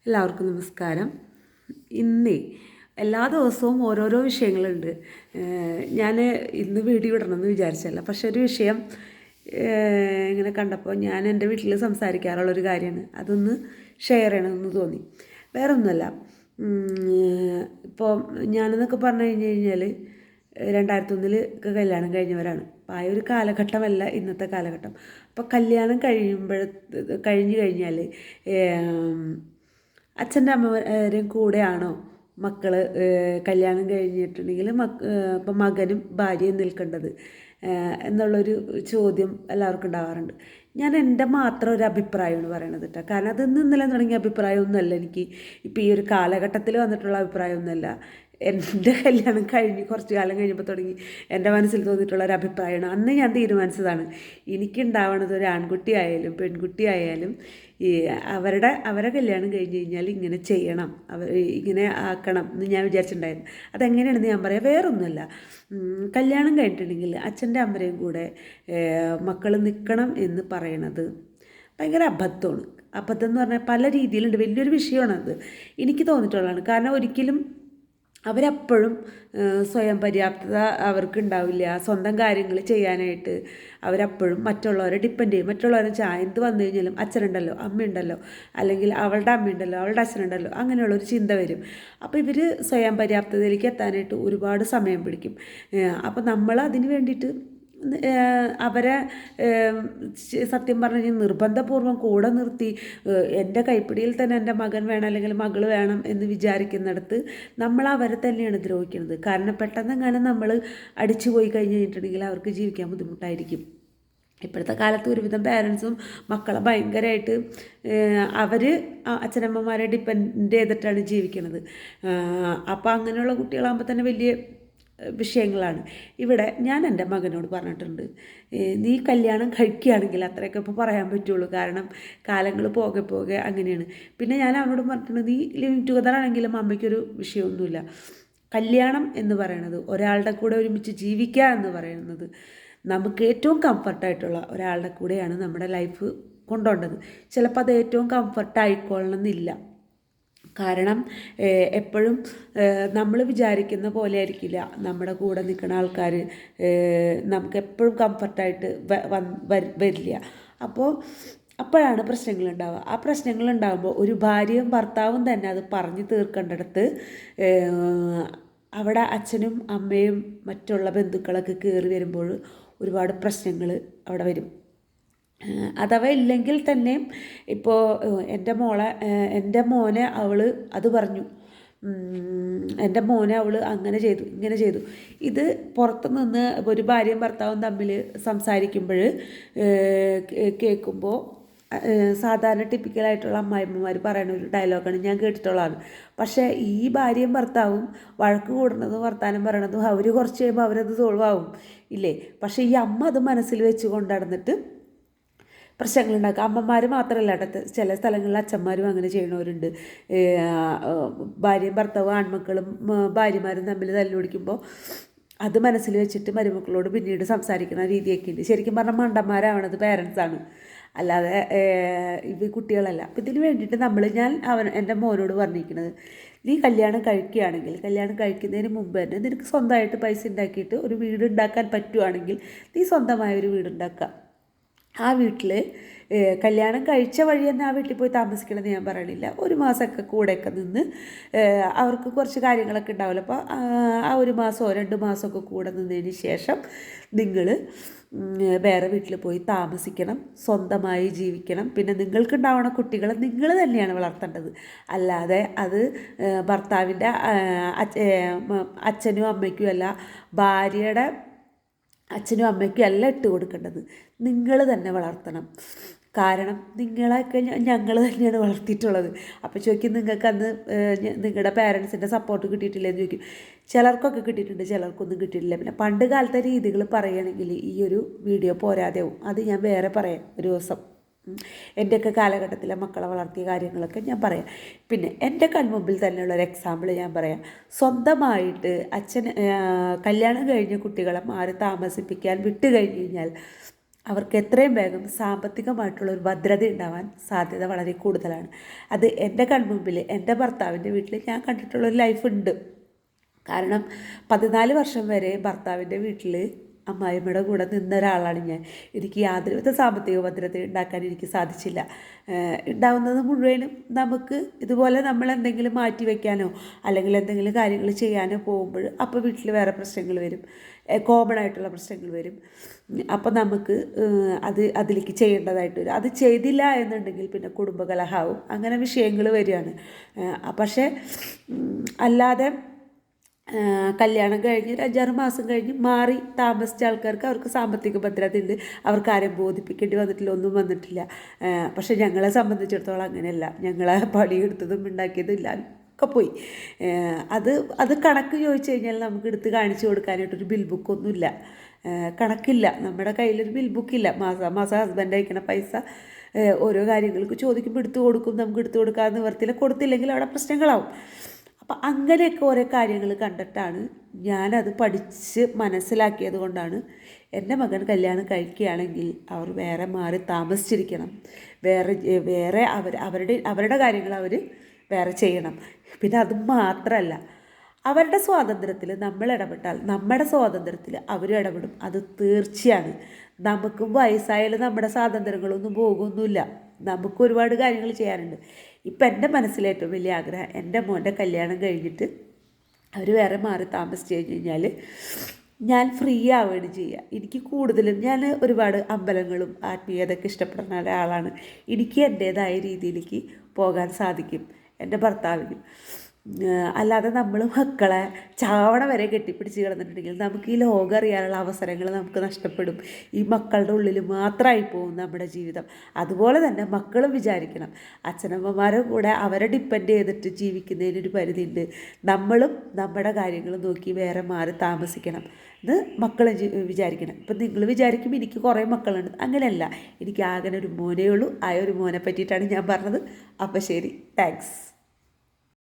എല്ലാവർക്കും നമസ്കാരം. ഇന്നേ എല്ലാ ദിവസവും ഓരോരോ വിഷയങ്ങളുണ്ട്. ഞാൻ ഇന്ന് വീഡിയോ ഇടണമെന്ന് വിചാരിച്ചല്ല, പക്ഷെ ഒരു വിഷയം ഇങ്ങനെ കണ്ടപ്പോൾ ഞാൻ എൻ്റെ വീട്ടിൽ സംസാരിക്കാറുള്ളൊരു കാര്യമാണ്, അതൊന്ന് ഷെയർ ചെയ്യണമെന്ന് തോന്നി. വേറെ ഒന്നുമല്ല, ഇപ്പോൾ ഞാനെന്നൊക്കെ പറഞ്ഞു കഴിഞ്ഞാൽ 2001 കല്യാണം കഴിഞ്ഞവരാണ്. അപ്പോൾ ആ ഒരു കാലഘട്ടമല്ല ഇന്നത്തെ കാലഘട്ടം. അപ്പോൾ കല്യാണം കഴിഞ്ഞു കഴിഞ്ഞാൽ അച്ഛൻ്റെ അമ്മമാരും കൂടെയാണോ മക്കൾ കല്യാണം കഴിഞ്ഞിട്ടുണ്ടെങ്കിൽ ഇപ്പം മകനും ഭാര്യയും നിൽക്കേണ്ടത് എന്നുള്ളൊരു ചോദ്യം എല്ലാവർക്കും ഉണ്ടാവാറുണ്ട്. ഞാൻ എൻ്റെ മാത്രം ഒരു അഭിപ്രായമാണ് പറയണത് കേട്ടോ. കാരണം അത് ഇന്നലെ തുടങ്ങിയ അഭിപ്രായമൊന്നുമല്ല, എനിക്ക് ഇപ്പോൾ ഈ ഒരു കാലഘട്ടത്തിൽ വന്നിട്ടുള്ള അഭിപ്രായമൊന്നുമല്ല. എൻ്റെ കല്യാണം കഴിഞ്ഞ് കുറച്ച് കാലം കഴിഞ്ഞപ്പോൾ തുടങ്ങി എൻ്റെ മനസ്സിൽ തോന്നിയിട്ടുള്ള ഒരു അഭിപ്രായമാണ്. അന്ന് ഞാൻ തീരുമാനിച്ചതാണ്, എനിക്കുണ്ടാവണത് ഒരു ആൺകുട്ടി ആയാലും പെൺകുട്ടി ആയാലും ഈ അവരെ കല്യാണം കഴിഞ്ഞ് കഴിഞ്ഞാൽ ഇങ്ങനെ ചെയ്യണം, ഇങ്ങനെ ആക്കണം എന്ന് ഞാൻ വിചാരിച്ചിട്ടുണ്ടായിരുന്നു. അതെങ്ങനെയാണെന്ന് ഞാൻ പറയാം. വേറൊന്നുമല്ല, കല്യാണം കഴിഞ്ഞിട്ടുണ്ടെങ്കിൽ അച്ഛൻ്റെ അമ്മരെയും കൂടെ മക്കൾ നിൽക്കണം എന്ന് പറയണത് ഭയങ്കര അബദ്ധമാണ്. അബദ്ധം എന്ന് പറഞ്ഞാൽ പല രീതിയിലുണ്ട്, വലിയൊരു വിഷയമാണത്. എനിക്ക് തോന്നിയിട്ടുള്ളതാണ്. കാരണം ഒരിക്കലും അവരെപ്പോഴും സ്വയം പര്യാപ്തത അവർക്കുണ്ടാവില്ല. സ്വന്തം കാര്യങ്ങൾ ചെയ്യാനായിട്ട് അവരെപ്പോഴും മറ്റുള്ളവരെ ഡിപ്പെൻഡ് ചെയ്യും. മറ്റുള്ളവരെ എന്ത് വന്നു കഴിഞ്ഞാലും അച്ഛനുണ്ടല്ലോ അമ്മയുണ്ടല്ലോ, അല്ലെങ്കിൽ അവളുടെ അമ്മയുണ്ടല്ലോ അവളുടെ അച്ഛനുണ്ടല്ലോ, അങ്ങനെയുള്ളൊരു ചിന്ത വരും. അപ്പോൾ ഇവർ സ്വയം പര്യാപ്തതയിലേക്ക് എത്താനായിട്ട് ഒരുപാട് സമയം പിടിക്കും. അപ്പോൾ നമ്മൾ അതിന് വേണ്ടിയിട്ട് അവരെ സത്യം പറഞ്ഞു കഴിഞ്ഞാൽ നിർബന്ധപൂർവ്വം കൂടെ നിർത്തി എൻ്റെ കൈപ്പിടിയിൽ തന്നെ എൻ്റെ മകൻ വേണം അല്ലെങ്കിൽ മകൾ വേണം എന്ന് വിചാരിക്കുന്നിടത്ത് നമ്മൾ അവരെ തന്നെയാണ് ദ്രോഹിക്കുന്നത്. കാരണം പെട്ടെന്നെങ്ങാനും നമ്മൾ അടിച്ചു പോയി കഴിഞ്ഞിട്ടുണ്ടെങ്കിൽ അവർക്ക് ജീവിക്കാൻ ബുദ്ധിമുട്ടായിരിക്കും. ഇപ്പോഴത്തെ കാലത്ത് ഒരുവിധം പേരൻസും മക്കളെ ഭയങ്കരമായിട്ട് അവർ അച്ഛനമ്മമാരെ ഡിപ്പെൻഡ് ചെയ്തിട്ടാണ് ജീവിക്കുന്നത്. അപ്പോൾ അങ്ങനെയുള്ള കുട്ടികളാകുമ്പോൾ തന്നെ വലിയ വിഷയങ്ങളാണ്. ഇവിടെ ഞാൻ എൻ്റെ മകനോട് പറഞ്ഞിട്ടുണ്ട്, നീ കല്യാണം കഴിക്കുകയാണെങ്കിൽ അത്രയൊക്കെ ഇപ്പോൾ പറയാൻ പറ്റുള്ളൂ. കാരണം കാലങ്ങൾ പോകെ പോകെ അങ്ങനെയാണ്. പിന്നെ ഞാൻ അവനോട് പറഞ്ഞിട്ടുണ്ട്, നീ ലിവിങ് ടുഗദർ ആണെങ്കിലും അമ്മയ്ക്കൊരു വിഷയമൊന്നുമില്ല. കല്യാണം എന്ന് പറയുന്നത്, ഒരാളുടെ കൂടെ ഒരുമിച്ച് ജീവിക്കുക എന്ന് പറയുന്നത് നമുക്ക് ഏറ്റവും കംഫർട്ടായിട്ടുള്ള ഒരാളുടെ കൂടെയാണ് നമ്മുടെ ലൈഫ് കൊണ്ടുപോകേണ്ടത്. ചിലപ്പോൾ അത് ഏറ്റവും കംഫർട്ടായിക്കൊള്ളണം എന്നില്ല. കാരണം എപ്പോഴും നമ്മൾ വിചാരിക്കുന്ന പോലെ ആയിരിക്കില്ല നമ്മുടെ കൂടെ നിൽക്കുന്ന ആൾക്കാർ നമുക്ക് എപ്പോഴും കംഫർട്ടായിട്ട് വരില്ല. അപ്പോഴാണ് പ്രശ്നങ്ങളുണ്ടാവുക. ആ പ്രശ്നങ്ങളുണ്ടാകുമ്പോൾ ഒരു ഭാര്യയും ഭർത്താവും തന്നെ അത് പറഞ്ഞു തീർക്കേണ്ടടുത്ത് അവിടെ അച്ഛനും അമ്മയും മറ്റുള്ള ബന്ധുക്കളൊക്കെ കയറി വരുമ്പോൾ ഒരുപാട് പ്രശ്നങ്ങൾ അവിടെ വരും. അഥവാ ഇല്ലെങ്കിൽ തന്നെയും ഇപ്പോൾ എൻ്റെ മോനെ അവൾ അത് പറഞ്ഞു, എൻ്റെ മോനെ അവൾ അങ്ങനെ ചെയ്തു ഇങ്ങനെ ചെയ്തു. ഇത് പുറത്തു നിന്ന് ഒരു ഭാര്യയും ഭർത്താവും തമ്മിൽ സംസാരിക്കുമ്പോൾ കേൾക്കുമ്പോൾ സാധാരണ ടിപ്പിക്കലായിട്ടുള്ള അമ്മായിമ്മമാർ പറയുന്ന ഒരു ഡയലോഗാണ് ഞാൻ കേട്ടിട്ടുള്ളതാണ്. പക്ഷേ ഈ ഭാര്യയും ഭർത്താവും വഴക്ക് കൂടുന്നതും വർത്താനം പറയണതും അവർ കുറച്ച് കഴിയുമ്പോൾ അവരത് സോൾവ് ആവും ഇല്ലേ. പക്ഷേ ഈ അമ്മ അത് മനസ്സിൽ വെച്ച് കൊണ്ട് നടന്നിട്ട് പ്രശ്നങ്ങളുണ്ടാക്കുക. അമ്മമാർ മാത്രമല്ല കേട്ടോ, ചില സ്ഥലങ്ങളിൽ അച്ഛന്മാരും അങ്ങനെ ചെയ്യണവരുണ്ട്. ഭാര്യയും ഭർത്താവും ആൺമക്കളും ഭാര്യമാരും തമ്മിൽ തല്ലുപിടിക്കുമ്പോൾ അത് മനസ്സിൽ വെച്ചിട്ട് മരുമക്കളോട് പിന്നീട് സംസാരിക്കുന്ന രീതിയൊക്കെ ഉണ്ട്. ശരിക്കും പറഞ്ഞാൽ മണ്ടന്മാരാവണത് പേരൻസാണ്, അല്ലാതെ കുട്ടികളല്ല. അപ്പം ഇതിന് വേണ്ടിയിട്ട് ഞാൻ എൻ്റെ മോനോട് പറഞ്ഞിരിക്കുന്നത്, നീ കല്യാണം കഴിക്കുകയാണെങ്കിൽ കല്യാണം കഴിക്കുന്നതിന് മുമ്പ് തന്നെ നിനക്ക് സ്വന്തമായിട്ട് പൈസ ഉണ്ടാക്കിയിട്ട് ഒരു വീട് ഉണ്ടാക്കാൻ പറ്റുവാണെങ്കിൽ നീ സ്വന്തമായൊരു വീടുണ്ടാക്കുക. ആ വീട്ടിൽ കല്യാണം കഴിച്ച വഴി തന്നെ ആ വീട്ടിൽ പോയി താമസിക്കണമെന്ന് ഞാൻ പറയണില്ല. ഒരു മാസമൊക്കെ കൂടെയൊക്കെ നിന്ന് അവർക്ക് കുറച്ച് കാര്യങ്ങളൊക്കെ ഉണ്ടാവില്ല. അപ്പോൾ ആ ഒരു മാസമോ 2 മാസമൊക്കെ കൂടെ നിന്നതിന് ശേഷം നിങ്ങൾ വേറെ വീട്ടിൽ പോയി താമസിക്കണം, സ്വന്തമായി ജീവിക്കണം. പിന്നെ നിങ്ങൾക്കുണ്ടാവണ കുട്ടികളെ നിങ്ങൾ തന്നെയാണ് വളർത്തേണ്ടത്. അല്ലാതെ അത് ഭർത്താവിൻ്റെ അച്ഛനും അമ്മയ്ക്കും അല്ല, ഭാര്യയുടെ അച്ഛനും അമ്മയ്ക്കും അല്ല ഇട്ട് കൊടുക്കേണ്ടത്, നിങ്ങൾ തന്നെ വളർത്തണം. കാരണം നിങ്ങളെയൊക്കെ ഞങ്ങൾ തന്നെയാണ് വളർത്തിയിട്ടുള്ളത്. അപ്പോൾ ചോദിക്കും, നിങ്ങൾക്ക് അന്ന് നിങ്ങളുടെ പേരൻസിൻ്റെ സപ്പോർട്ട് കിട്ടിയിട്ടില്ലെന്ന് ചോദിക്കും. ചിലർക്കൊക്കെ കിട്ടിയിട്ടുണ്ട്, ചിലർക്കൊന്നും കിട്ടിയിട്ടില്ല. പിന്നെ പണ്ട് കാലത്തെ രീതികൾ പറയുകയാണെങ്കിൽ ഈ ഒരു വീഡിയോ പോരാതെയാവും. അത് ഞാൻ വേറെ പറയാം ഒരു ദിവസം. എൻ്റെയൊക്കെ കാലഘട്ടത്തിലെ മക്കളെ വളർത്തിയ കാര്യങ്ങളൊക്കെ ഞാൻ പറയാം. പിന്നെ എൻ്റെ കൺമുമ്പിൽ തന്നെയുള്ളൊരു എക്സാമ്പിൾ ഞാൻ പറയാം. സ്വന്തമായിട്ട് കല്യാണം കഴിഞ്ഞ കുട്ടികളെ മാറി താമസിപ്പിക്കാൻ വിട്ട് കഴിഞ്ഞ് കഴിഞ്ഞാൽ അവർക്ക് എത്രയും വേഗം സാമ്പത്തികമായിട്ടുള്ള ഒരു ഭദ്രത ഉണ്ടാവാൻ സാധ്യത വളരെ കൂടുതലാണ്. അത് എൻ്റെ കൺമുമ്പിൽ എൻ്റെ ഭർത്താവിൻ്റെ വീട്ടിൽ ഞാൻ കണ്ടിട്ടുള്ളൊരു ലൈഫ് ഉണ്ട്. കാരണം 14 വർഷം വരെ ഭർത്താവിൻ്റെ വീട്ടിൽ അമ്മായിമ്മയുടെ കൂടെ നിന്ന ഒരാളാണ് ഞാൻ. എനിക്ക് യാതൊരുവിധ സാമ്പത്തിക ഭദ്രത ഉണ്ടാക്കാൻ എനിക്ക് സാധിച്ചില്ല. ഉണ്ടാവുന്നത് മുഴുവനും നമുക്ക് ഇതുപോലെ നമ്മൾ എന്തെങ്കിലും മാറ്റി വയ്ക്കാനോ അല്ലെങ്കിൽ എന്തെങ്കിലും കാര്യങ്ങൾ ചെയ്യാനോ പോകുമ്പോൾ അപ്പോൾ വീട്ടിൽ വേറെ പ്രശ്നങ്ങൾ വരും, കോമൺ ആയിട്ടുള്ള പ്രശ്നങ്ങൾ വരും. അപ്പോൾ നമുക്ക് അതിലേക്ക് ചെയ്യേണ്ടതായിട്ട് വരും. അത് ചെയ്തില്ല എന്നുണ്ടെങ്കിൽ പിന്നെ കുടുംബകലഹാവും, അങ്ങനെ വിഷയങ്ങൾ വരികയാണ്. പക്ഷേ അല്ലാതെ കല്യാണം കഴിഞ്ഞ് ഒരു 5-6 മാസം കഴിഞ്ഞ് മാറി താമസിച്ച ആൾക്കാർക്ക് അവർക്ക് സാമ്പത്തിക ഭദ്രത ഉണ്ട്, അവർക്ക് ആരെയും ബോധിപ്പിക്കേണ്ടി വന്നിട്ടില്ല, ഒന്നും വന്നിട്ടില്ല. പക്ഷേ ഞങ്ങളെ സംബന്ധിച്ചിടത്തോളം അങ്ങനെയല്ല. ഞങ്ങളെ പണിയെടുത്തതും ഉണ്ടാക്കിയതും ഇല്ല ഒക്കെ പോയി. അത് കണക്ക് ചോദിച്ചു കഴിഞ്ഞാൽ നമുക്ക് എടുത്ത് കാണിച്ചു കൊടുക്കാനായിട്ടൊരു ബിൽ ബുക്കൊന്നുമില്ല, കണക്കില്ല. നമ്മുടെ കയ്യിലൊരു ബിൽ ബുക്കില്ല. മാസം ഹസ്ബൻഡ് അയക്കണ പൈസ ഓരോ കാര്യങ്ങൾക്ക് ചോദിക്കുമ്പോൾ എടുത്തു കൊടുക്കും. നമുക്ക് എടുത്തു കൊടുക്കാമെന്ന് നിവർത്തിയില്ല, കൊടുത്തില്ലെങ്കിൽ അവിടെ പ്രശ്നങ്ങളാവും. അപ്പം അങ്ങനെയൊക്കെ ഓരോ കാര്യങ്ങൾ കണ്ടിട്ടാണ് ഞാനത് പഠിച്ച് മനസ്സിലാക്കിയത് കൊണ്ടാണ് എൻ്റെ മകൻ കല്യാണം കഴിക്കുകയാണെങ്കിൽ അവർ വേറെ മാറി താമസിച്ചിരിക്കണം, വേറെ അവരുടെ കാര്യങ്ങൾ അവർ വേറെ ചെയ്യണം. പിന്നെ അത് മാത്രമല്ല, അവരുടെ സ്വാതന്ത്ര്യത്തിൽ നമ്മൾ ഇടപെട്ടാൽ നമ്മുടെ സ്വാതന്ത്ര്യത്തിൽ അവരും ഇടപെടും, അത് തീർച്ചയാണ്. നമുക്കും വയസ്സായാലും നമ്മുടെ സ്വാതന്ത്ര്യങ്ങളൊന്നും പോകുന്നില്ല, നമുക്ക് ഒരുപാട് കാര്യങ്ങൾ ചെയ്യാനുണ്ട്. ഇപ്പം എൻ്റെ മനസ്സിലെ ഏറ്റവും വലിയ ആഗ്രഹം എൻ്റെ മോൻ്റെ കല്യാണം കഴിഞ്ഞിട്ട് അവർ വേറെ മാറി താമസിച്ച് കഴിഞ്ഞാൽ ഞാൻ ഫ്രീ ആവുകയാണ് ചെയ്യുക. എനിക്ക് കൂടുതലും ഞാൻ ഒരുപാട് അമ്പലങ്ങളും ആത്മീയതയൊക്കെ ഇഷ്ടപ്പെടുന്ന ഒരാളാണ്. എനിക്ക് എൻ്റേതായ രീതിയിലേക്ക് പോകാൻ സാധിക്കും, എൻ്റെ ഭർത്താവിന്. അല്ലാതെ നമ്മൾ മക്കളെ ചാവണ വരെ കെട്ടിപ്പിടിച്ച് കിടന്നിട്ടുണ്ടെങ്കിൽ നമുക്ക് ഈ ലോകം അറിയാനുള്ള അവസരങ്ങൾ നമുക്ക് നഷ്ടപ്പെടും. ഈ മക്കളുടെ ഉള്ളിൽ മാത്രമായി പോകും നമ്മുടെ ജീവിതം. അതുപോലെ തന്നെ മക്കളും വിചാരിക്കണം, അച്ഛനമ്മമാരുടെ കൂടെ അവരെ ഡിപ്പെൻഡ് ചെയ്തിട്ട് ജീവിക്കുന്നതിനൊരു പരിധിയുണ്ട്. നമ്മളും നമ്മുടെ കാര്യങ്ങൾ നോക്കി വേറെ മാറി താമസിക്കണം എന്ന് മക്കൾ വിചാരിക്കണം. ഇപ്പം നിങ്ങൾ വിചാരിക്കും എനിക്ക് കുറേ മക്കളുണ്ട്, അങ്ങനെയല്ല. എനിക്ക് ആകെ ഒരു മോനേ ഉള്ളൂ. ആ ഒരു മോനെ പറ്റിയിട്ടാണ് ഞാൻ പറഞ്ഞത്. അപ്പം ശരി, താങ്ക്സ്.